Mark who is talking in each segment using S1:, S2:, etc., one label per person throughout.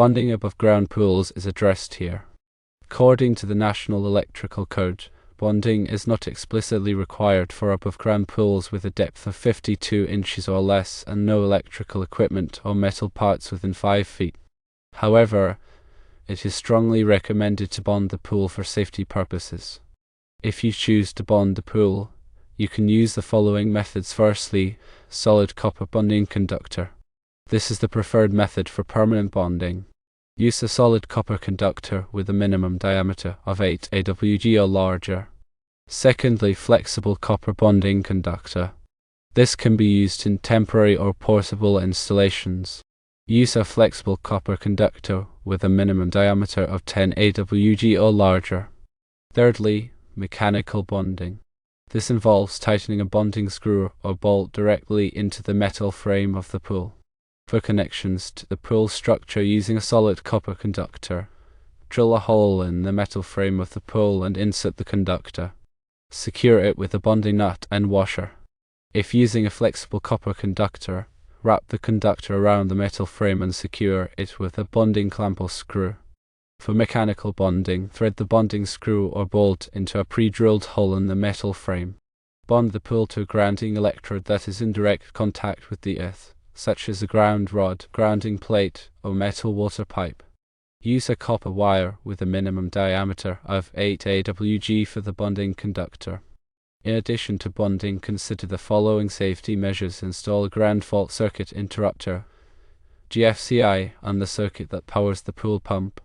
S1: Bonding above ground pools is addressed here. According to the National Electrical Code, bonding is not explicitly required for above-ground pools with a depth of 52 inches or less and no electrical equipment or metal parts within 5 feet. However, it is strongly recommended to bond the pool for safety purposes. If you choose to bond the pool, you can use the following methods. Firstly, solid copper bonding conductor. This is the preferred method for permanent bonding. Use a solid copper conductor with a minimum diameter of 8 AWG or larger. Secondly, flexible copper bonding conductor. This can be used in temporary or portable installations. Use a flexible copper conductor with a minimum diameter of 10 AWG or larger. Thirdly, mechanical bonding. This involves tightening a bonding screw or bolt directly into the metal frame of the pool. For connections to the pool structure using a solid copper conductor, drill a hole in the metal frame of the pool and insert the conductor. Secure it with a bonding nut and washer. If using a flexible copper conductor, wrap the conductor around the metal frame and secure it with a bonding clamp or screw. For mechanical bonding, thread the bonding screw or bolt into a pre-drilled hole in the metal frame. Bond the pool to a grounding electrode that is in direct contact with the earth, such as a ground rod, grounding plate, or metal water pipe. Use a copper wire with a minimum diameter of 8 AWG for the bonding conductor. In addition to bonding, consider the following safety measures. Install a ground fault circuit interrupter, GFCI, on the circuit that powers the pool pump.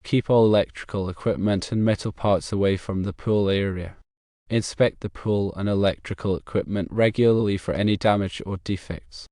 S1: Keep all electrical equipment and metal parts away from the pool area. Inspect the pool and electrical equipment regularly for any damage or defects.